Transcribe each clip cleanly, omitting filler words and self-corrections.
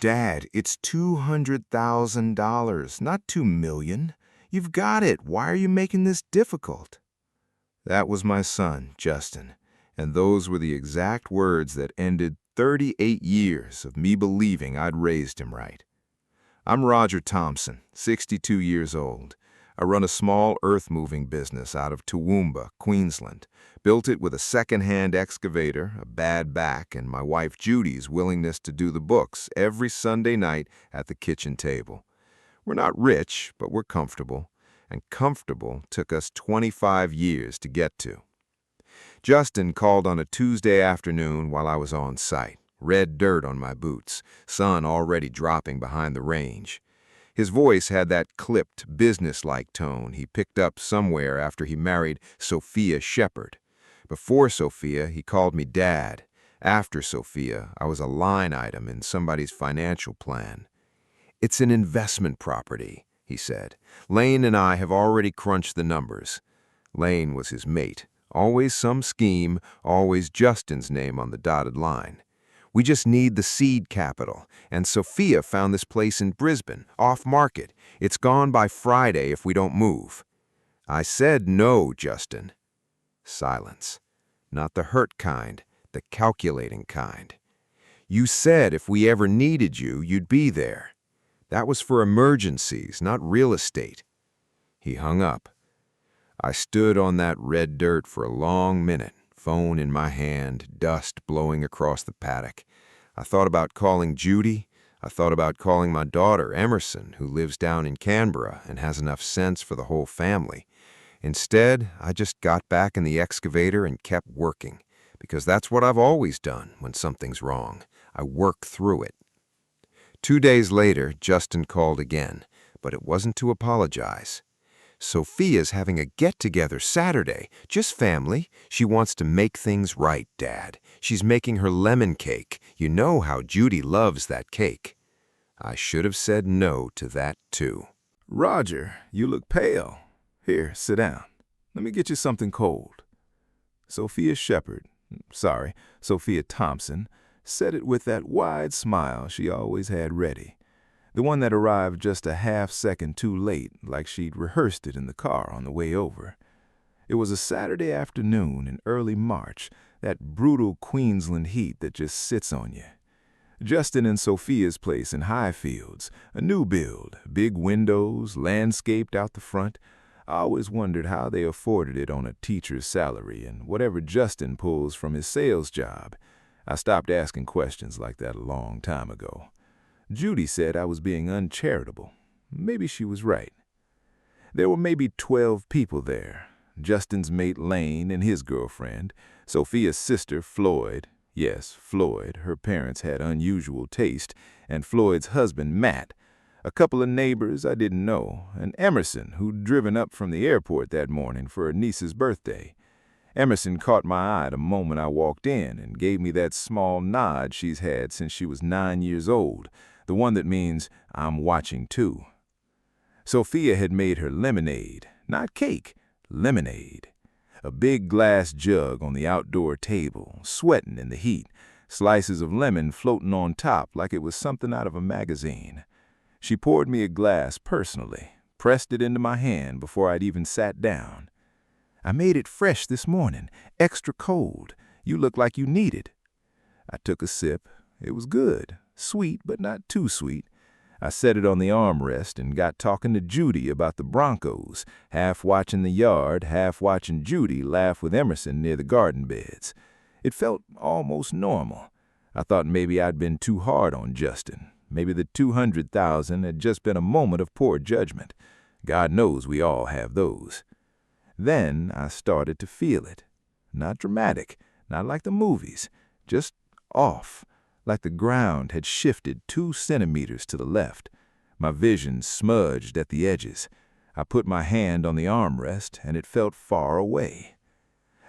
Dad, it's $200,000, not $2 million. You've got it. Why are you making this difficult? That was my son, Justin, and those were the exact words that ended 38 years of me believing I'd raised him right. I'm Roger Thompson, 62 years old. I run a small earth-moving business out of Toowoomba, Queensland. Built it with a second-hand excavator, a bad back, and my wife Judy's willingness to do the books every Sunday night at the kitchen table. We're not rich, but we're comfortable, and comfortable took us 25 years to get to. Justin called on a Tuesday afternoon while I was on site, red dirt on my boots, sun already dropping behind the range. His voice had that clipped, businesslike tone he picked up somewhere after he married Sophia Shepherd. Before Sophia, he called me Dad. After Sophia, I was a line item in somebody's financial plan. "It's an investment property," he said. "Lane and I have already crunched the numbers." Lane was his mate. Always some scheme, always Justin's name on the dotted line. "We just need the seed capital, and Sophia found this place in Brisbane, off-market. It's gone by Friday if we don't move." I said no, Justin. Silence. Not the hurt kind, the calculating kind. "You said if we ever needed you, you'd be there. That was for emergencies, not real estate." He hung up. I stood on that red dirt for a long minute, phone in my hand, dust blowing across the paddock. I thought about calling Judy. I thought about calling my daughter, Emerson, who lives down in Canberra and has enough sense for the whole family. Instead, I just got back in the excavator and kept working, because that's what I've always done when something's wrong. I work through it. 2 days later, Justin called again, but it wasn't to apologize. "Sophia's having a get-together Saturday, just family. She wants to make things right, Dad. She's making her lemon cake. You know how Judy loves that cake." I should have said no to that, too. "Roger, you look pale. Here, sit down. Let me get you something cold." Sophia Thompson, said it with that wide smile she always had ready. The one that arrived just a half-second too late, like she'd rehearsed it in the car on the way over. It was a Saturday afternoon in early March, that brutal Queensland heat that just sits on you. Justin and Sophia's place in Highfields, a new build, big windows, landscaped out the front. I always wondered how they afforded it on a teacher's salary and whatever Justin pulls from his sales job. I stopped asking questions like that a long time ago. Judy said I was being uncharitable. Maybe she was right. There were maybe 12 people there. Justin's mate Lane and his girlfriend, Sophia's sister Floyd, yes, Floyd, her parents had unusual taste, and Floyd's husband Matt, a couple of neighbors I didn't know, and Emerson, who'd driven up from the airport that morning for her niece's birthday. Emerson caught my eye the moment I walked in and gave me that small nod she's had since she was 9 years old, the one that means I'm watching too. Sophia had made her lemonade, not cake, lemonade. A big glass jug on the outdoor table, sweating in the heat, slices of lemon floating on top like it was something out of a magazine. She poured me a glass personally, pressed it into my hand before I'd even sat down. "I made it fresh this morning, extra cold. You look like you need it." I took a sip. It was good, sweet but not too sweet. I set it on the armrest and got talking to Judy about the Broncos, half watching the yard, half watching Judy laugh with Emerson near the garden beds. It felt almost normal. I thought maybe I'd been too hard on Justin. Maybe the 200,000 had just been a moment of poor judgment. God knows we all have those. Then I started to feel it. Not dramatic, not like the movies, just off, like the ground had shifted 2 centimeters to the left. My vision smudged at the edges. I put my hand on the armrest, and it felt far away.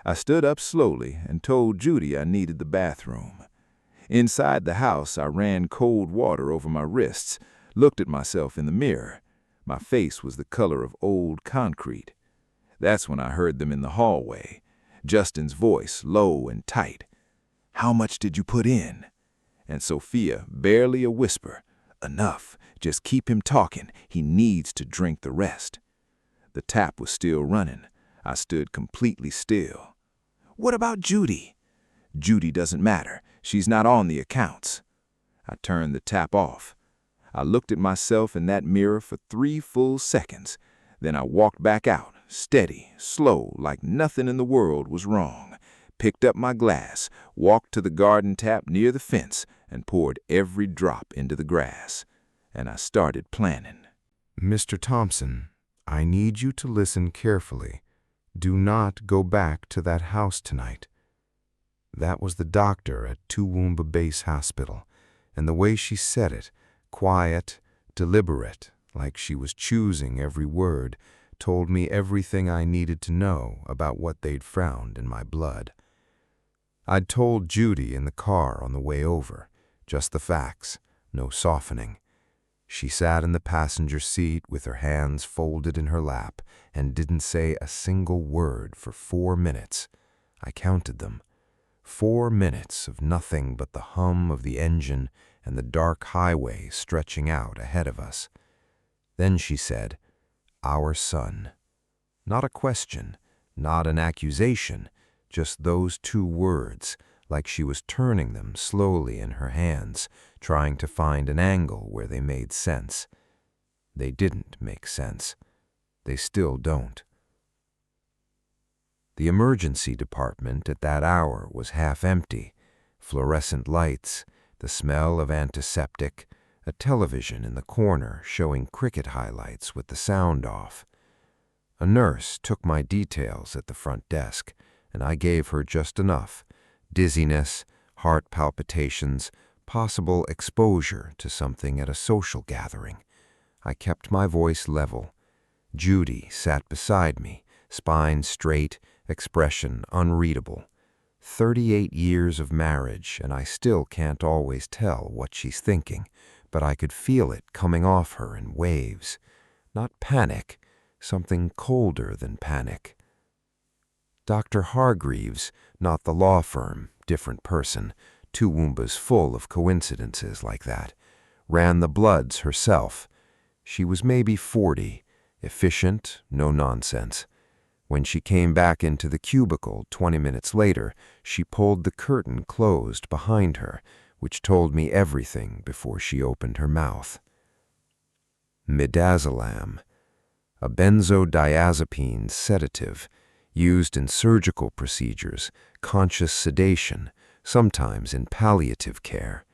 I stood up slowly and told Judy I needed the bathroom. Inside the house, I ran cold water over my wrists, looked at myself in the mirror. My face was the color of old concrete. That's when I heard them in the hallway. Justin's voice, low and tight. "How much did you put in?" and Sophia barely a whisper. "Enough. Just keep him talking. He needs to drink the rest." The tap was still running. I stood completely still. "What about Judy?" "Judy doesn't matter. She's not on the accounts." I turned the tap off. I looked at myself in that mirror for 3 full seconds. Then I walked back out, steady, slow, like nothing in the world was wrong. Picked up my glass, walked to the garden tap near the fence, and poured every drop into the grass. And I started planning. Mr. Thompson, I need you to listen carefully. Do not go back to that house tonight. That was the doctor at Toowoomba Base Hospital, and the way she said it, quiet, deliberate, like she was choosing every word, told me everything I needed to know about what they'd found in my blood. I'd told Judy in the car on the way over, just the facts, no softening. She sat in the passenger seat with her hands folded in her lap and didn't say a single word for 4 minutes. I counted them. 4 minutes of nothing but the hum of the engine and the dark highway stretching out ahead of us. Then she said, "Our son." Not a question, not an accusation, just those 2 words, like she was turning them slowly in her hands, trying to find an angle where they made sense. They didn't make sense. They still don't. The emergency department at that hour was half empty. Fluorescent lights, the smell of antiseptic, a television in the corner showing cricket highlights with the sound off. A nurse took my details at the front desk, and I gave her just enough: dizziness, heart palpitations, possible exposure to something at a social gathering. I kept my voice level. Judy sat beside me, spine straight, expression unreadable. 38 years of marriage, and I still can't always tell what she's thinking, but I could feel it coming off her in waves. Not panic, something colder than panic. Dr. Hargreaves, not the law firm, different person, Toowoomba's full of coincidences like that, ran the bloods herself. She was maybe 40, efficient, no nonsense. When she came back into the cubicle 20 minutes later, she pulled the curtain closed behind her, which told me everything before she opened her mouth. Midazolam, a benzodiazepine sedative, used in surgical procedures, conscious sedation, sometimes in palliative care.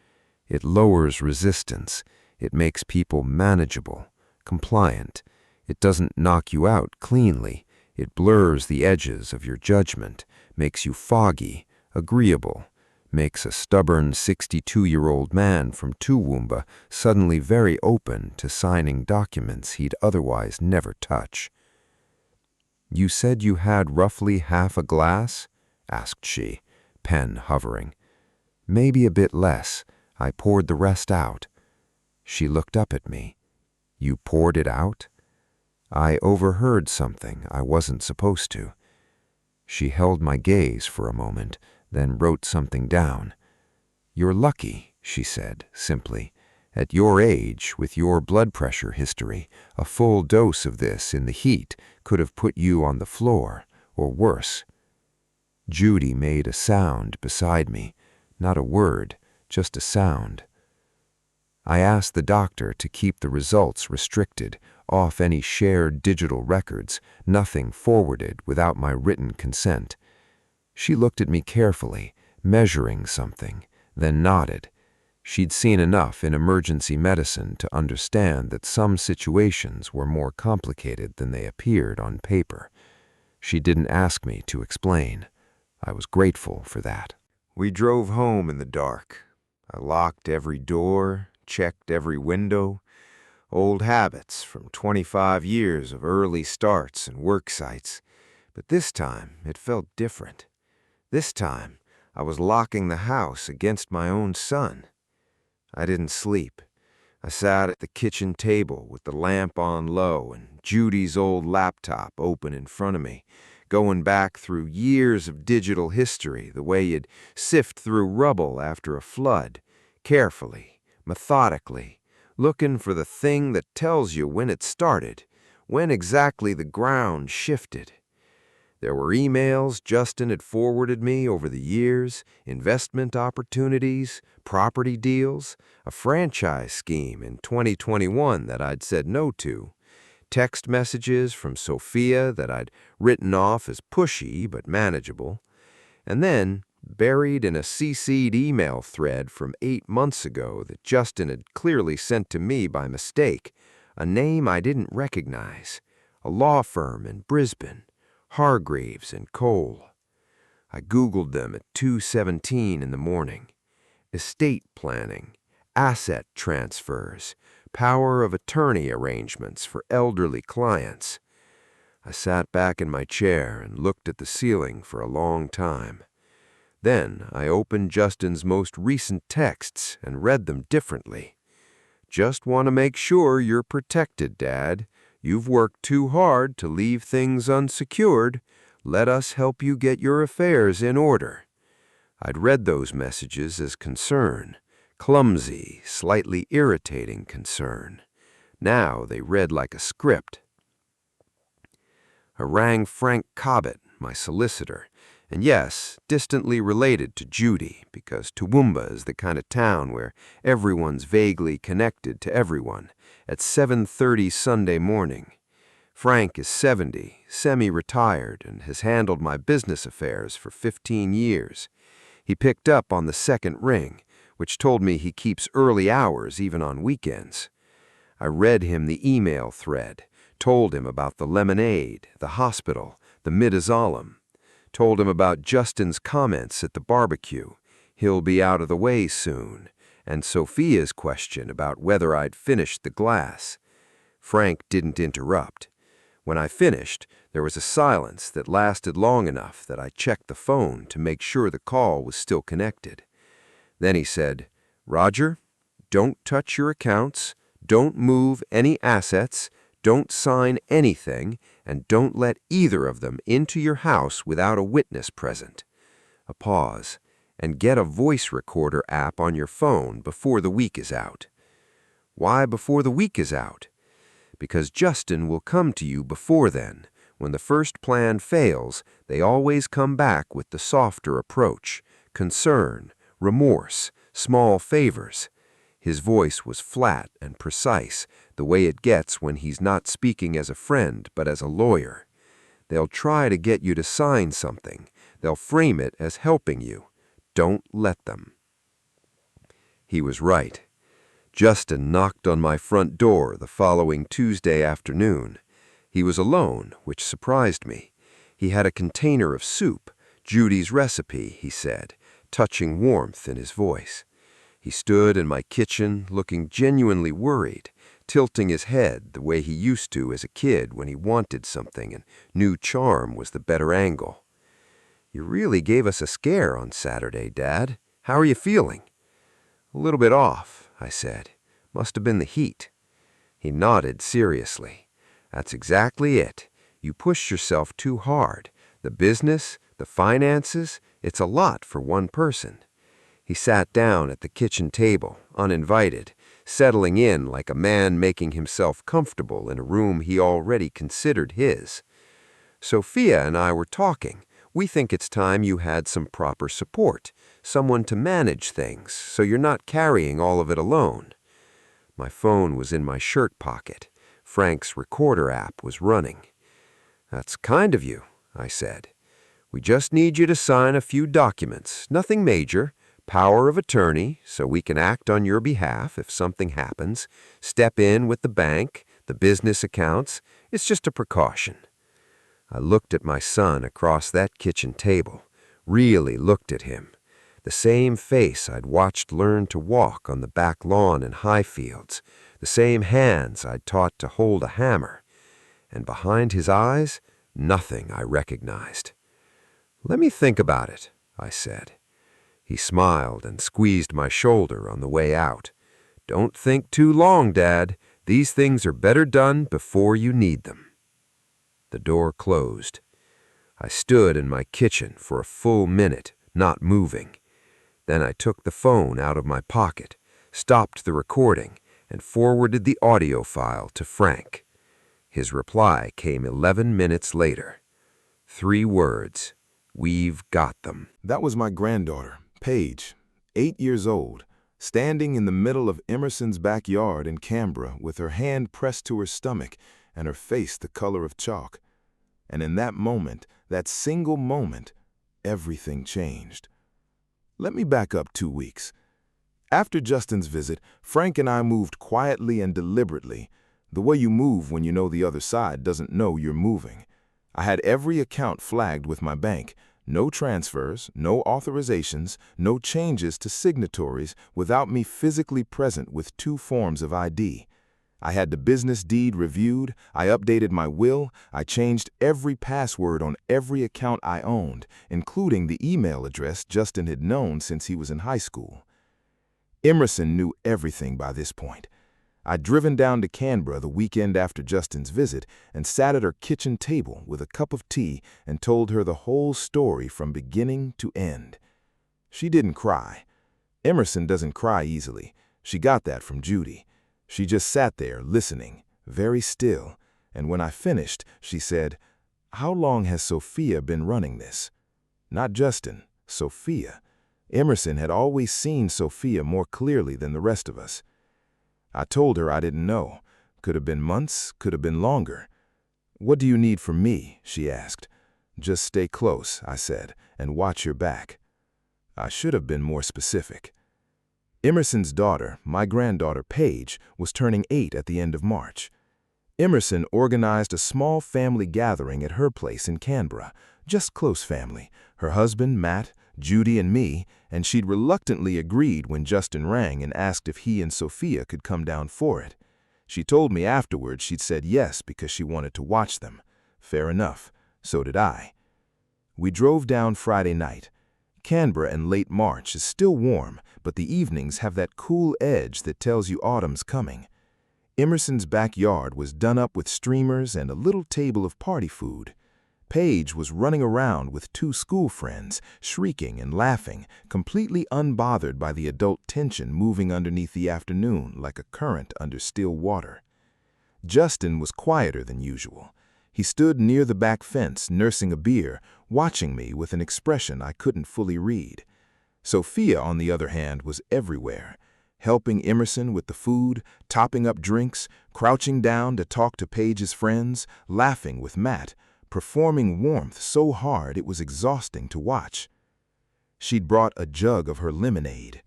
It lowers resistance. It makes people manageable, compliant. It doesn't knock you out cleanly. It blurs the edges of your judgment, makes you foggy, agreeable, makes a stubborn 62-year-old man from Toowoomba suddenly very open to signing documents he'd otherwise never touch. "You said you had roughly half a glass?" asked she, pen hovering. "Maybe a bit less. I poured the rest out." She looked up at me. "You poured it out?" "I overheard something I wasn't supposed to." She held my gaze for a moment, then wrote something down. "You're lucky," she said, simply. "At your age, with your blood pressure history, a full dose of this in the heat could have put you on the floor, or worse." Judy made a sound beside me. Not a word, just a sound. I asked the doctor to keep the results restricted, off any shared digital records, nothing forwarded without my written consent. She looked at me carefully, measuring something, then nodded. She'd seen enough in emergency medicine to understand that some situations were more complicated than they appeared on paper. She didn't ask me to explain. I was grateful for that. We drove home in the dark. I locked every door, checked every window. Old habits from 25 years of early starts and work sites. But this time, it felt different. This time, I was locking the house against my own son. I didn't sleep. I sat at the kitchen table with the lamp on low and Judy's old laptop open in front of me, going back through years of digital history the way you'd sift through rubble after a flood, carefully, methodically, looking for the thing that tells you when it started, when exactly the ground shifted. There were emails Justin had forwarded me over the years, investment opportunities, property deals, a franchise scheme in 2021 that I'd said no to, text messages from Sophia that I'd written off as pushy but manageable, and then, buried in a CC'd email thread from 8 months ago that Justin had clearly sent to me by mistake, a name I didn't recognize, a law firm in Brisbane, Hargreaves and Cole. I Googled them at 2:17 in the morning. Estate planning, asset transfers, power of attorney arrangements for elderly clients. I sat back in my chair and looked at the ceiling for a long time. Then I opened Justin's most recent texts and read them differently. Just want to make sure you're protected, Dad. You've worked too hard to leave things unsecured. Let us help you get your affairs in order. I'd read those messages as concern, clumsy, slightly irritating concern. Now they read like a script. I rang Frank Cobbett, my solicitor, and yes, distantly related to Judy, because Toowoomba is the kind of town where everyone's vaguely connected to everyone, at 7:30 Sunday morning. Frank is 70, semi-retired, and has handled my business affairs for 15 years. He picked up on the second ring, which told me he keeps early hours even on weekends. I read him the email thread, told him about the lemonade, the hospital, the midazolam, told him about Justin's comments at the barbecue, he'll be out of the way soon, and Sophia's question about whether I'd finished the glass. Frank didn't interrupt. When I finished, there was a silence that lasted long enough that I checked the phone to make sure the call was still connected. Then he said, "Roger, don't touch your accounts, don't move any assets, don't sign anything, and don't let either of them into your house without a witness present." A pause. "And get a voice recorder app on your phone before the week is out." Why before the week is out? Because Justin will come to you before then. When the first plan fails, they always come back with the softer approach, concern, remorse, small favors. His voice was flat and precise, the way it gets when he's not speaking as a friend but as a lawyer. They'll try to get you to sign something. They'll frame it as helping you. Don't let them. He was right. Justin knocked on my front door the following Tuesday afternoon. He was alone, which surprised me. He had a container of soup, Judy's recipe, he said, touching warmth in his voice. He stood in my kitchen, looking genuinely worried, tilting his head the way he used to as a kid when he wanted something and knew charm was the better angle. "You really gave us a scare on Saturday, Dad. How are you feeling?" "A little bit off," I said. "Must have been the heat." He nodded seriously. "That's exactly it. You pushed yourself too hard. The business, the finances, it's a lot for one person." He sat down at the kitchen table, uninvited, settling in like a man making himself comfortable in a room he already considered his. "Sophia and I were talking. We think it's time you had some proper support, someone to manage things, so you're not carrying all of it alone." My phone was in my shirt pocket. Frank's recorder app was running. "That's kind of you," I said. "We just need you to sign a few documents, nothing major. Power of attorney, so we can act on your behalf if something happens. Step in with the bank, the business accounts. It's just a precaution." I looked at my son across that kitchen table, really looked at him. The same face I'd watched learn to walk on the back lawn in Highfields, the same hands I'd taught to hold a hammer. And behind his eyes, nothing I recognized. "Let me think about it," I said. He smiled and squeezed my shoulder on the way out. "Don't think too long, Dad. These things are better done before you need them." The door closed. I stood in my kitchen for a full minute, not moving. Then I took the phone out of my pocket, stopped the recording, and forwarded the audio file to Frank. His reply came 11 minutes later. 3 words. We've got them. That was my granddaughter, Paige, 8 years old, standing in the middle of Emerson's backyard in Canberra with her hand pressed to her stomach and her face the color of chalk. And in that moment, that single moment, everything changed. Let me back up 2 weeks. After Justin's visit, Frank and I moved quietly and deliberately, the way you move when you know the other side doesn't know you're moving. I had every account flagged with my bank. No transfers, no authorizations, no changes to signatories without me physically present with 2 forms of ID. I had the business deed reviewed, I updated my will, I changed every password on every account I owned, including the email address Justin had known since he was in high school. Emerson knew everything by this point. I'd driven down to Canberra the weekend after Justin's visit and sat at her kitchen table with a cup of tea and told her the whole story from beginning to end. She didn't cry. Emerson doesn't cry easily. She got that from Judy. She just sat there listening, very still, and when I finished, she said, "How long has Sophia been running this?" Not Justin, Sophia. Emerson had always seen Sophia more clearly than the rest of us. I told her I didn't know. Could have been months, could have been longer. "What do you need from me?" she asked. "Just stay close," I said, "and watch your back." I should have been more specific. Emerson's daughter, my granddaughter Paige, was turning 8 at the end of March. Emerson organized a small family gathering at her place in Canberra, just close family, her husband, Matt, Judy and me, and she'd reluctantly agreed when Justin rang and asked if he and Sophia could come down for it. She told me afterwards she'd said yes because she wanted to watch them. Fair enough. So did I. We drove down Friday night. Canberra in late March is still warm, but the evenings have that cool edge that tells you autumn's coming. Emerson's backyard was done up with streamers and a little table of party food. Paige was running around with 2 school friends, shrieking and laughing, completely unbothered by the adult tension moving underneath the afternoon like a current under still water. Justin was quieter than usual. He stood near the back fence, nursing a beer, watching me with an expression I couldn't fully read. Sophia, on the other hand, was everywhere, helping Emerson with the food, topping up drinks, crouching down to talk to Paige's friends, laughing with Matt, performing warmth so hard it was exhausting to watch. She'd brought a jug of her lemonade.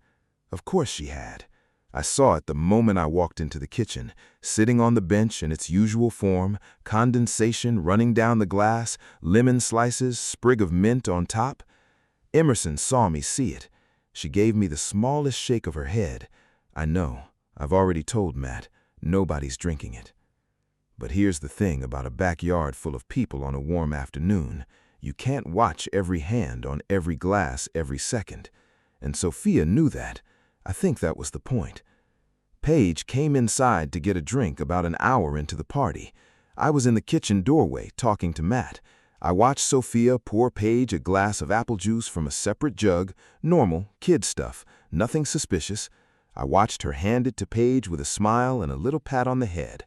Of course she had. I saw it the moment I walked into the kitchen, sitting on the bench in its usual form, condensation running down the glass, lemon slices, sprig of mint on top. Emerson saw me see it. She gave me the smallest shake of her head. I know, I've already told Matt, nobody's drinking it. But here's the thing about a backyard full of people on a warm afternoon. You can't watch every hand on every glass every second. And Sophia knew that. I think that was the point. Paige came inside to get a drink about an hour into the party. I was in the kitchen doorway talking to Matt. I watched Sophia pour Paige a glass of apple juice from a separate jug, normal, kid stuff, nothing suspicious. I watched her hand it to Paige with a smile and a little pat on the head.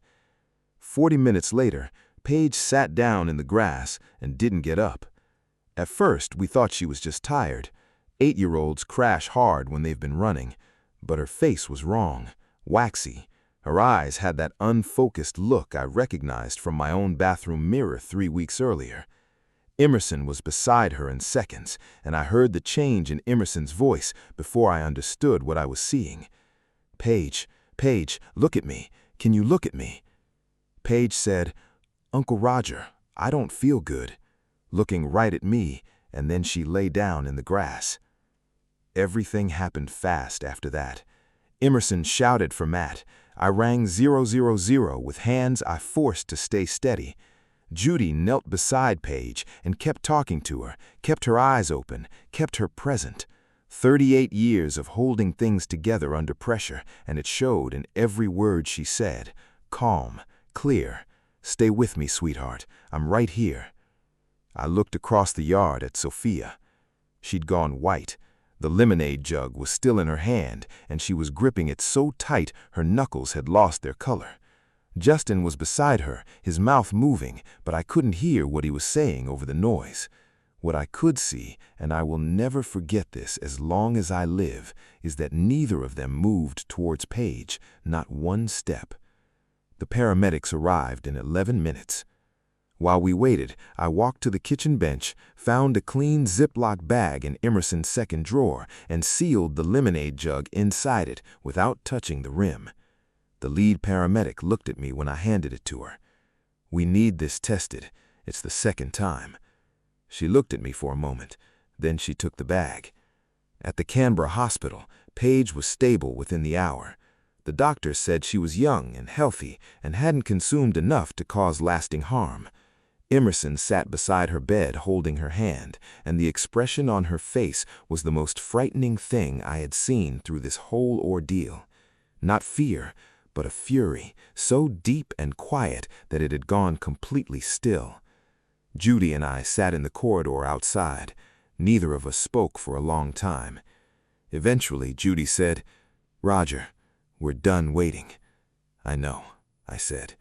40 minutes later, Paige sat down in the grass and didn't get up. At first, we thought she was just tired. 8-year-olds crash hard when they've been running. But her face was wrong, waxy. Her eyes had that unfocused look I recognized from my own bathroom mirror 3 weeks earlier. Emerson was beside her in seconds, and I heard the change in Emerson's voice before I understood what I was seeing. "Paige, Paige, look at me. Can you look at me?" Paige said, "Uncle Roger, I don't feel good," looking right at me, and then she lay down in the grass. Everything happened fast after that. Emerson shouted for Matt. I rang 000 with hands I forced to stay steady. Judy knelt beside Paige and kept talking to her, kept her eyes open, kept her present. 38 years of holding things together under pressure, and it showed in every word she said. Calm, clear. "Stay with me, sweetheart. I'm right here." I looked across the yard at Sophia. She'd gone white. The lemonade jug was still in her hand, and she was gripping it so tight her knuckles had lost their color. Justin was beside her, his mouth moving, but I couldn't hear what he was saying over the noise. What I could see, and I will never forget this as long as I live, is that neither of them moved towards Paige, not one step. The paramedics arrived in 11 minutes. While we waited, I walked to the kitchen bench, found a clean Ziploc bag in Emerson's second drawer, and sealed the lemonade jug inside it without touching the rim. The lead paramedic looked at me when I handed it to her. "We need this tested. It's the second time." She looked at me for a moment, then she took the bag. At the Canberra hospital, Paige was stable within the hour. The doctor said she was young and healthy and hadn't consumed enough to cause lasting harm. Emerson sat beside her bed holding her hand, and the expression on her face was the most frightening thing I had seen through this whole ordeal. Not fear, but a fury, so deep and quiet that it had gone completely still. Judy and I sat in the corridor outside. Neither of us spoke for a long time. Eventually, Judy said, "Roger, we're done waiting." "I know," I said.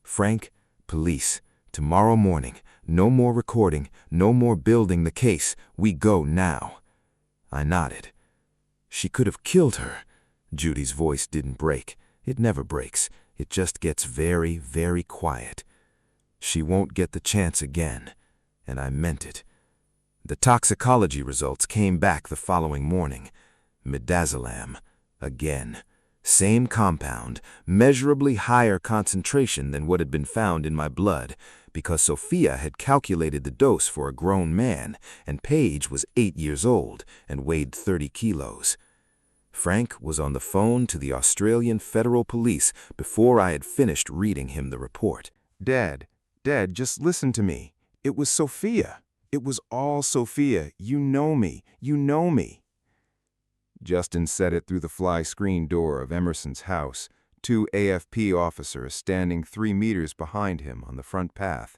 "Frank, police, tomorrow morning, no more recording, no more building the case. We go now." I nodded. "She could have killed her." Judy's voice didn't break. It never breaks. It just gets very, very quiet. "She won't get the chance again." And I meant it. The toxicology results came back the following morning. Midazolam. Again. Same compound, measurably higher concentration than what had been found in my blood, because Sophia had calculated the dose for a grown man, and Paige was 8 years old and weighed 30 kilos. Frank was on the phone to the Australian Federal Police before I had finished reading him the report. "Dad, just listen to me. It was Sophia. It was all Sophia. You know me. You know me." Justin said it through the fly screen door of Emerson's house, 2 AFP officers standing 3 meters behind him on the front path.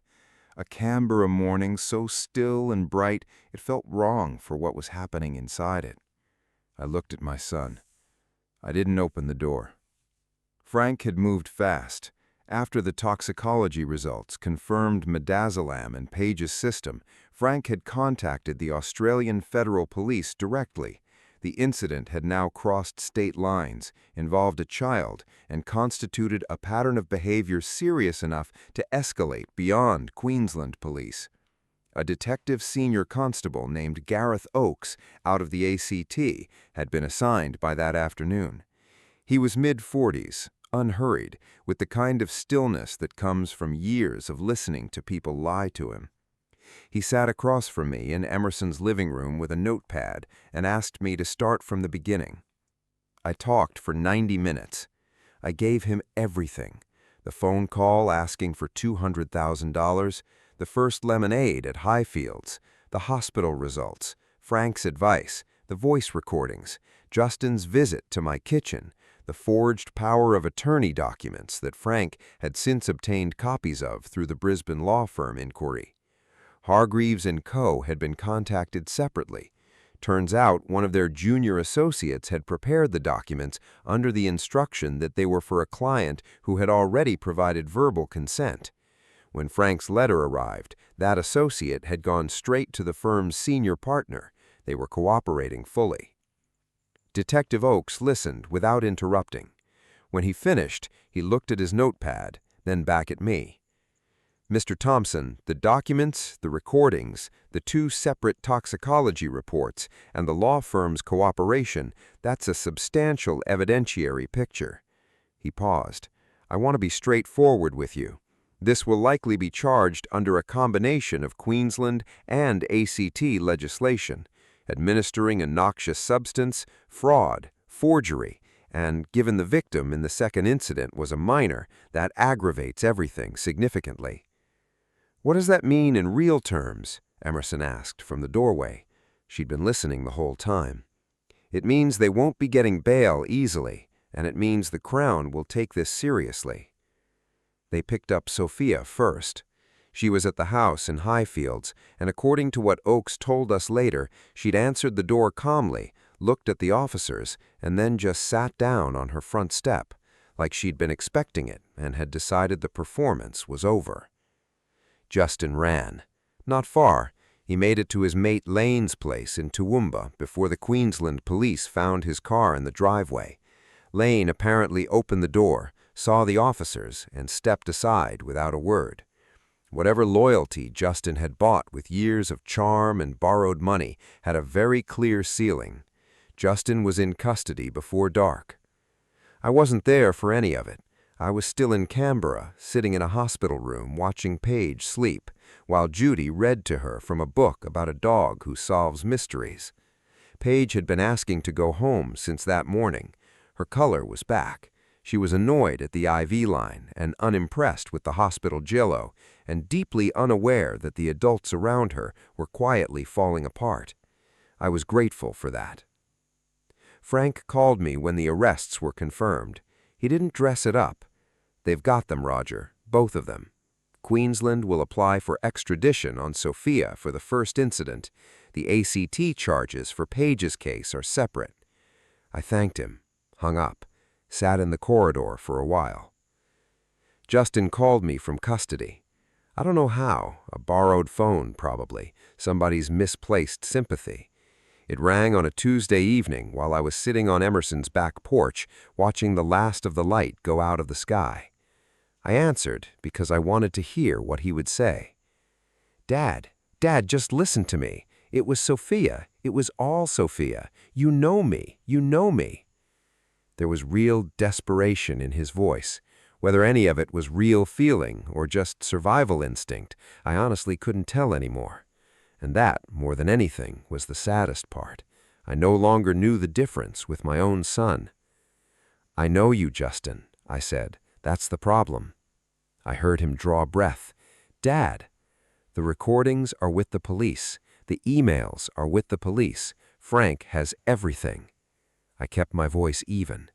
A Canberra morning so still and bright it felt wrong for what was happening inside it. I looked at my son. I didn't open the door. Frank had moved fast. After the toxicology results confirmed midazolam in Paige's system, Frank had contacted the Australian Federal Police directly. The incident had now crossed state lines, involved a child, and constituted a pattern of behavior serious enough to escalate beyond Queensland Police. A detective senior constable named Gareth Oakes, out of the ACT, had been assigned by that afternoon. He was mid-40s, unhurried, with the kind of stillness that comes from years of listening to people lie to him. He sat across from me in Emerson's living room with a notepad and asked me to start from the beginning. I talked for 90 minutes. I gave him everything. The phone call asking for $200,000, the first lemonade at Highfields, the hospital results, Frank's advice, the voice recordings, Justin's visit to my kitchen, the forged power of attorney documents that Frank had since obtained copies of through the Brisbane law firm inquiry. Hargreaves & Co. had been contacted separately. Turns out one of their junior associates had prepared the documents under the instruction that they were for a client who had already provided verbal consent. When Frank's letter arrived, that associate had gone straight to the firm's senior partner. They were cooperating fully. Detective Oakes listened without interrupting. When he finished, he looked at his notepad, then back at me. "Mr. Thompson, the documents, the recordings, the 2 separate toxicology reports, and the law firm's cooperation, that's a substantial evidentiary picture." He paused. "I want to be straightforward with you. This will likely be charged under a combination of Queensland and ACT legislation, administering a noxious substance, fraud, forgery, and given the victim in the second incident was a minor, that aggravates everything significantly." "What does that mean in real terms?" Emerson asked from the doorway. She'd been listening the whole time. "It means they won't be getting bail easily, and it means the Crown will take this seriously." They picked up Sophia first. She was at the house in Highfields, and according to what Oakes told us later, she'd answered the door calmly, looked at the officers, and then just sat down on her front step, like she'd been expecting it and had decided the performance was over. Justin ran. Not far. He made it to his mate Lane's place in Toowoomba before the Queensland police found his car in the driveway. Lane apparently opened the door, saw the officers, and stepped aside without a word. Whatever loyalty Justin had bought with years of charm and borrowed money had a very clear ceiling. Justin was in custody before dark. I wasn't there for any of it. I was still in Canberra, sitting in a hospital room watching Paige sleep, while Judy read to her from a book about a dog who solves mysteries. Paige had been asking to go home since that morning. Her color was back. She was annoyed at the IV line and unimpressed with the hospital jello, and deeply unaware that the adults around her were quietly falling apart. I was grateful for that. Frank called me when the arrests were confirmed. He didn't dress it up. They've got them, Roger, both of them. Queensland will apply for extradition on Sophia for the first incident. The ACT charges for Paige's case are separate. I thanked him, hung up, sat in the corridor for a while. Justin called me from custody. I don't know how, a borrowed phone probably, somebody's misplaced sympathy. It rang on a Tuesday evening while I was sitting on Emerson's back porch watching the last of the light go out of the sky. I answered because I wanted to hear what he would say. Dad, just listen to me. It was Sophia. It was all Sophia. You know me. You know me. There was real desperation in his voice. Whether any of it was real feeling or just survival instinct, I honestly couldn't tell anymore. And that, more than anything, was the saddest part. I no longer knew the difference with my own son. I know you, Justin, I said. That's the problem. I heard him draw breath. Dad, the recordings are with the police. The emails are with the police. Frank has everything. I kept my voice even.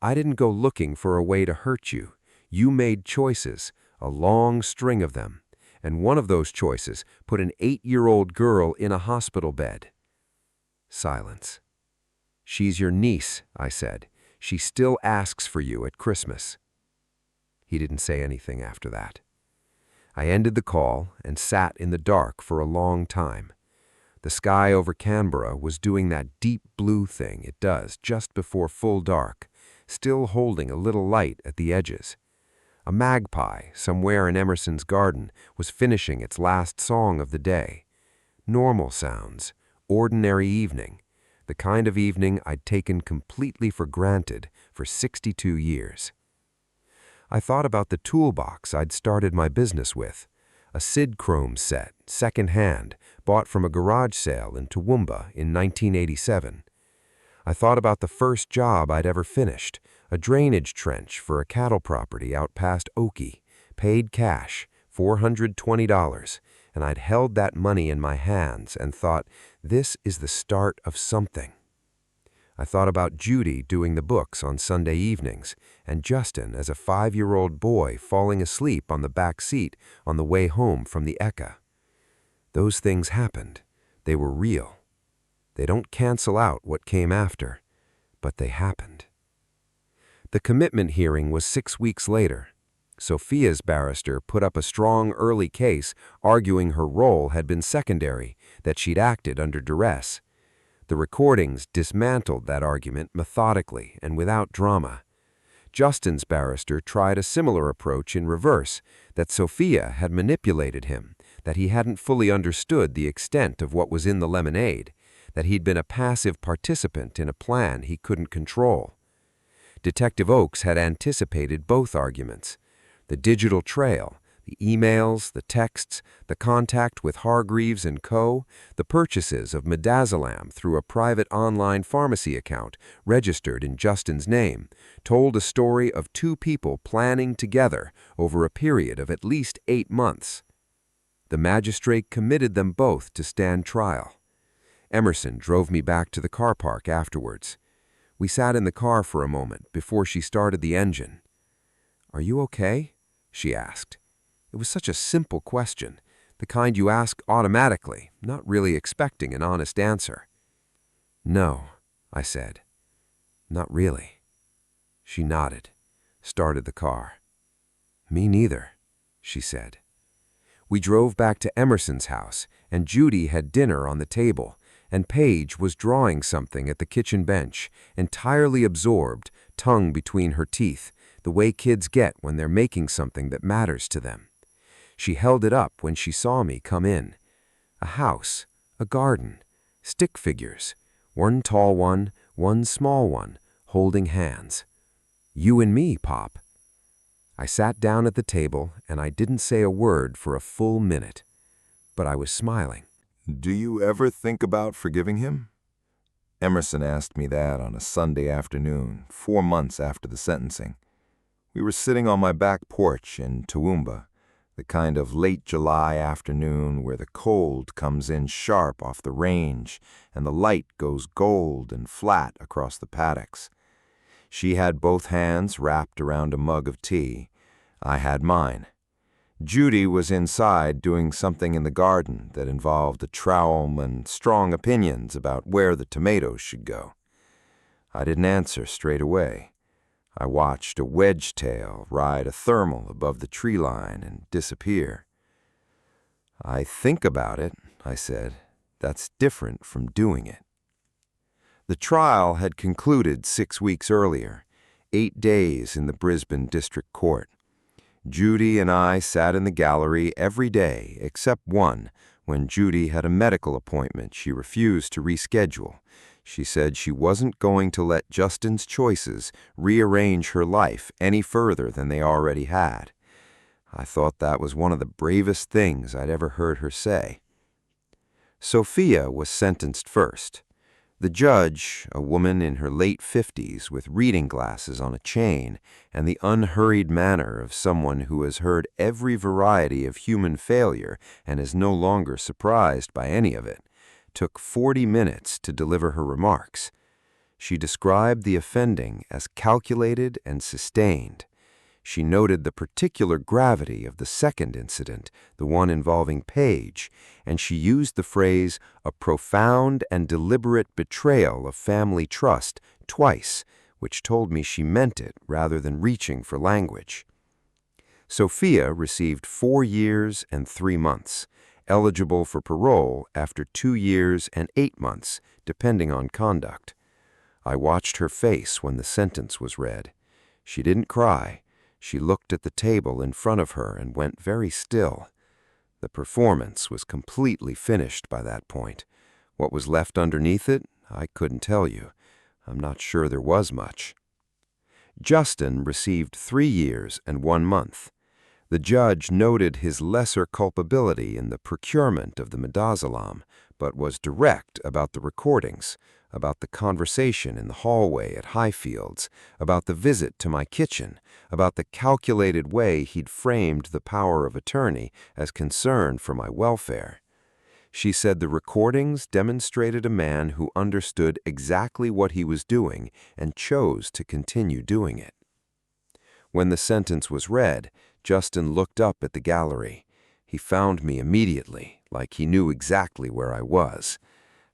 I didn't go looking for a way to hurt you. You made choices, a long string of them, and one of those choices put an 8-year-old girl in a hospital bed. Silence. She's your niece, I said. She still asks for you at Christmas. He didn't say anything after that. I ended the call and sat in the dark for a long time. The sky over Canberra was doing that deep blue thing it does just before full dark, still holding a little light at the edges. A magpie, somewhere in Emerson's garden, was finishing its last song of the day. Normal sounds, ordinary evening, the kind of evening I'd taken completely for granted for 62 years. I thought about the toolbox I'd started my business with, a Sidchrome set, second-hand, bought from a garage sale in Toowoomba in 1987. I thought about the first job I'd ever finished, a drainage trench for a cattle property out past Oakey, paid cash, $420, and I'd held that money in my hands and thought, this is the start of something. I thought about Judy doing the books on Sunday evenings, and Justin as a 5-year-old boy falling asleep on the back seat on the way home from the Eka. Those things happened. They were real. They don't cancel out what came after, but they happened. The commitment hearing was 6 weeks later. Sophia's barrister put up a strong early case arguing her role had been secondary, that she'd acted under duress. The recordings dismantled that argument methodically and without drama. Justin's barrister tried a similar approach in reverse, that Sophia had manipulated him, that he hadn't fully understood the extent of what was in the lemonade, that he'd been a passive participant in a plan he couldn't control. Detective Oakes had anticipated both arguments. The digital trail, the emails, the texts, the contact with Hargreaves & Co., the purchases of midazolam through a private online pharmacy account registered in Justin's name, told a story of two people planning together over a period of at least 8 months. The magistrate committed them both to stand trial. Emerson drove me back to the car park afterwards. We sat in the car for a moment before she started the engine. "Are you okay?" she asked. It was such a simple question, the kind you ask automatically, not really expecting an honest answer. "No," I said. Not really. She nodded, started the car. Me neither, she said. We drove back to Emerson's house, and Judy had dinner on the table, and Paige was drawing something at the kitchen bench, entirely absorbed, tongue between her teeth, the way kids get when they're making something that matters to them. She held it up when she saw me come in. A house, a garden, stick figures, one tall one, one small one, holding hands. You and me, Pop. I sat down at the table, and I didn't say a word for a full minute. But I was smiling. Do you ever think about forgiving him? Emerson asked me that on a Sunday afternoon, 4 months after the sentencing. We were sitting on my back porch in Toowoomba, the kind of late July afternoon where the cold comes in sharp off the range and the light goes gold and flat across the paddocks. She had both hands wrapped around a mug of tea. I had mine. Judy was inside doing something in the garden that involved a trowel and strong opinions about where the tomatoes should go. I didn't answer straight away. I watched a wedge-tail ride a thermal above the tree line and disappear. I think about it, I said. That's different from doing it. The trial had concluded 6 weeks earlier, 8 days in the Brisbane District Court. Judy and I sat in the gallery every day except one, when Judy had a medical appointment she refused to reschedule. She said she wasn't going to let Justin's choices rearrange her life any further than they already had. I thought that was one of the bravest things I'd ever heard her say. Sophia was sentenced first. The judge, a woman in her late 50s with reading glasses on a chain and the unhurried manner of someone who has heard every variety of human failure and is no longer surprised by any of it, took 40 minutes to deliver her remarks. She described the offending as calculated and sustained. She noted the particular gravity of the second incident, the one involving Paige, and she used the phrase, "a profound and deliberate betrayal of family trust," twice, which told me she meant it rather than reaching for language. Sophia received 4 years and 3 months, eligible for parole after 2 years and 8 months, depending on conduct. I watched her face when the sentence was read. She didn't cry. She looked at the table in front of her and went very still. The performance was completely finished by that point. What was left underneath it, I couldn't tell you. I'm not sure there was much. Justin received 3 years and 1 month. The judge noted his lesser culpability in the procurement of the midazolam, but was direct about the recordings, about the conversation in the hallway at Highfields, about the visit to my kitchen, about the calculated way he'd framed the power of attorney as concern for my welfare. She said the recordings demonstrated a man who understood exactly what he was doing and chose to continue doing it. When the sentence was read, Justin looked up at the gallery. He found me immediately, like he knew exactly where I was.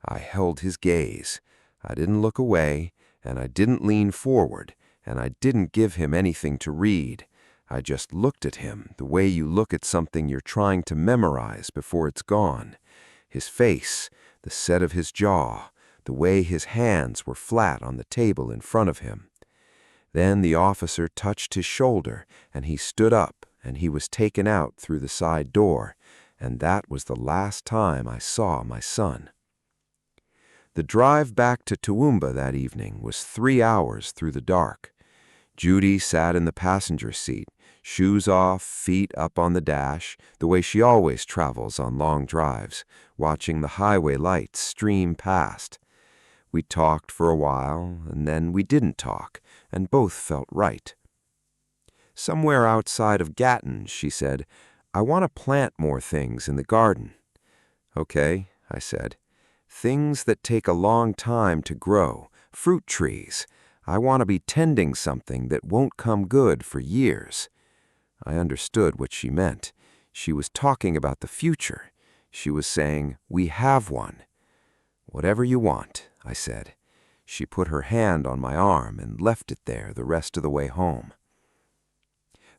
I held his gaze. I didn't look away, and I didn't lean forward, and I didn't give him anything to read. I just looked at him the way you look at something you're trying to memorize before it's gone. His face, the set of his jaw, the way his hands were flat on the table in front of him. Then the officer touched his shoulder, and he stood up, and he was taken out through the side door, and that was the last time I saw my son. The drive back to Toowoomba that evening was 3 hours through the dark. Judy sat in the passenger seat, shoes off, feet up on the dash, the way she always travels on long drives, watching the highway lights stream past. We talked for a while, and then we didn't talk, and both felt right. Somewhere outside of Gatton, she said, "I want to plant more things in the garden." "Okay," I said. "Things that take a long time to grow, fruit trees. I want to be tending something that won't come good for years." I understood what she meant. She was talking about the future. She was saying, "We have one." "Whatever you want," I said. She put her hand on my arm and left it there the rest of the way home.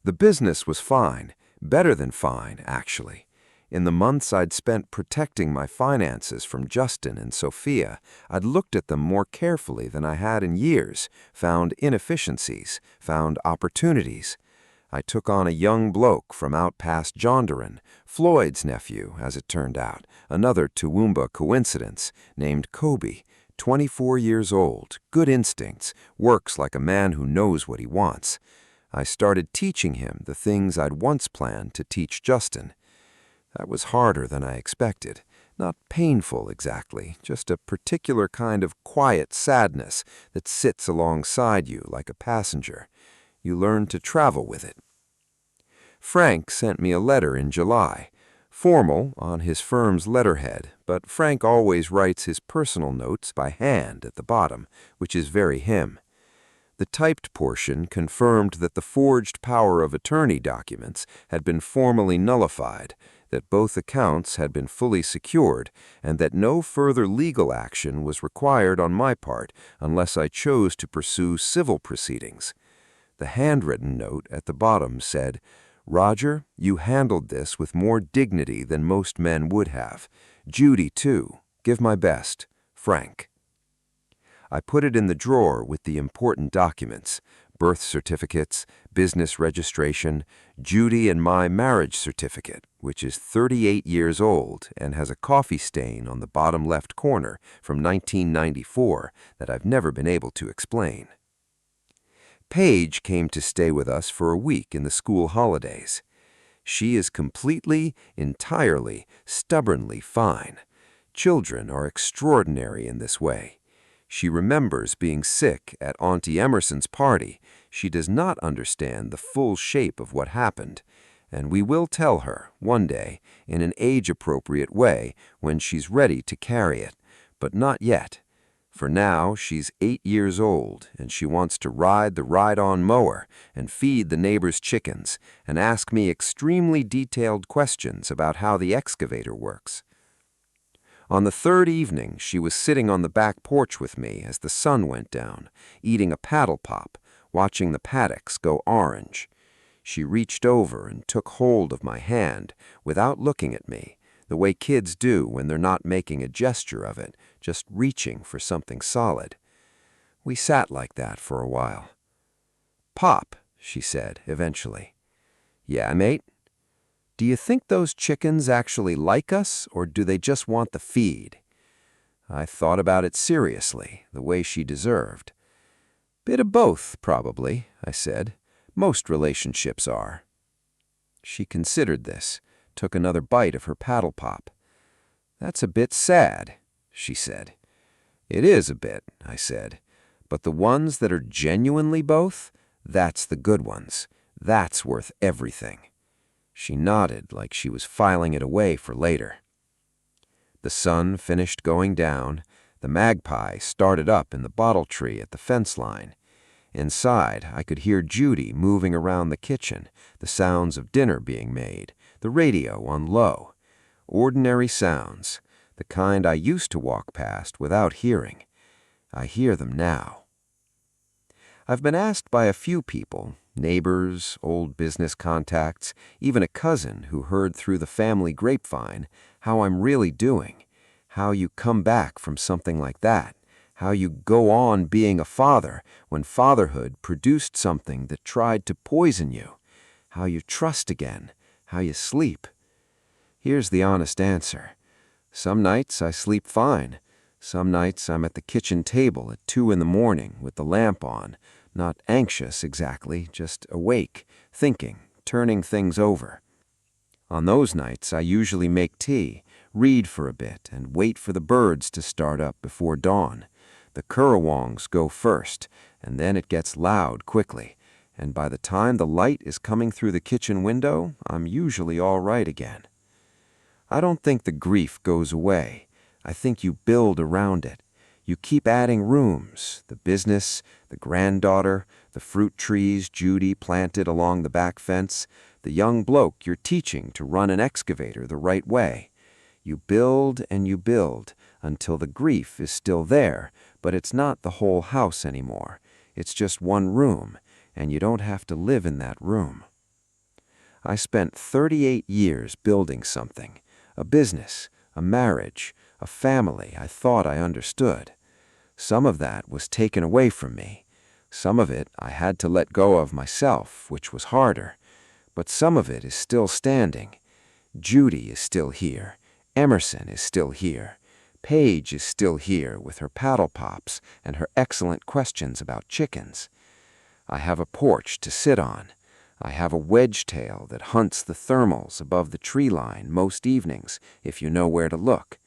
The business was fine, better than fine, actually. In the months I'd spent protecting my finances from Justin and Sophia, I'd looked at them more carefully than I had in years, found inefficiencies, found opportunities. I took on a young bloke from out past Jonderan, Floyd's nephew, as it turned out, another Toowoomba coincidence, named Kobe, 24 years old, good instincts, works like a man who knows what he wants. I started teaching him the things I'd once planned to teach Justin. That was harder than I expected. Not painful exactly, just a particular kind of quiet sadness that sits alongside you like a passenger. You learn to travel with it. Frank sent me a letter in July. Formal, on his firm's letterhead, but Frank always writes his personal notes by hand at the bottom, which is very him. The typed portion confirmed that the forged power of attorney documents had been formally nullified, that both accounts had been fully secured, and that no further legal action was required on my part unless I chose to pursue civil proceedings. The handwritten note at the bottom said, "Roger, you handled this with more dignity than most men would have. Judy, too. Give my best. Frank." I put it in the drawer with the important documents, birth certificates, business registration, Judy and my marriage certificate, which is 38 years old and has a coffee stain on the bottom left corner from 1994 that I've never been able to explain. Paige came to stay with us for a week in the school holidays. She is completely, entirely, stubbornly fine. Children are extraordinary in this way. She remembers being sick at Auntie Emerson's party. She does not understand the full shape of what happened, and we will tell her, one day, in an age-appropriate way, when she's ready to carry it, but not yet. For now, she's 8 years old, and she wants to ride the ride-on mower and feed the neighbor's chickens and ask me extremely detailed questions about how the excavator works. On the third evening, she was sitting on the back porch with me as the sun went down, eating a paddle pop, watching the paddocks go orange. She reached over and took hold of my hand without looking at me, the way kids do when they're not making a gesture of it, just reaching for something solid. We sat like that for a while. "Pop," she said eventually. "Yeah, mate? Do you think those chickens actually like us, or do they just want the feed?" I thought about it seriously, the way she deserved. "Bit of both, probably," I said. "Most relationships are." She considered this, took another bite of her paddle pop. "That's a bit sad," she said. "It is a bit," I said. "But the ones that are genuinely both, that's the good ones. That's worth everything." She nodded like she was filing it away for later. The sun finished going down. The magpie started up in the bottle tree at the fence line. Inside, I could hear Judy moving around the kitchen, the sounds of dinner being made, the radio on low. Ordinary sounds, the kind I used to walk past without hearing. I hear them now. I've been asked by a few people, neighbors, old business contacts, even a cousin who heard through the family grapevine, how I'm really doing, how you come back from something like that, how you go on being a father when fatherhood produced something that tried to poison you, how you trust again, how you sleep. Here's the honest answer. Some nights I sleep fine. Some nights I'm at the kitchen table at 2 in the morning with the lamp on, not anxious exactly, just awake, thinking, turning things over. On those nights I usually make tea, read for a bit, and wait for the birds to start up before dawn. The currawongs go first, and then it gets loud quickly, and by the time the light is coming through the kitchen window, I'm usually all right again. I don't think the grief goes away. I think you build around it. You keep adding rooms, the business, the granddaughter, the fruit trees Judy planted along the back fence, the young bloke you're teaching to run an excavator the right way. You build and you build until the grief is still there, but it's not the whole house anymore. It's just one room, and you don't have to live in that room. I spent 38 years building something, a business, a marriage, a family I thought I understood. Some of that was taken away from me. Some of it I had to let go of myself, which was harder. But some of it is still standing. Judy is still here. Emerson is still here. Paige is still here with her paddle pops and her excellent questions about chickens. I have a porch to sit on. I have a wedge-tail that hunts the thermals above the tree line most evenings, if you know where to look.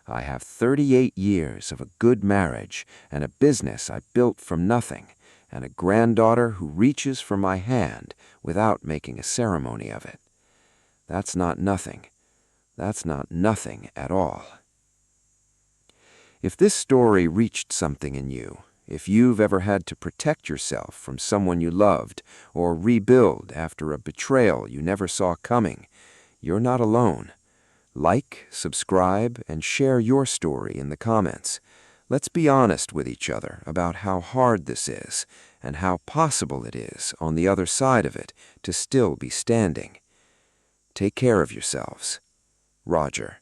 I have 38 years of a good marriage and a business I built from nothing, and a granddaughter who reaches for my hand without making a ceremony of it. That's not nothing. That's not nothing at all. If this story reached something in you, if you've ever had to protect yourself from someone you loved or rebuild after a betrayal you never saw coming, you're not alone. Like, subscribe, and share your story in the comments. Let's be honest with each other about how hard this is and how possible it is on the other side of it to still be standing. Take care of yourselves. Roger.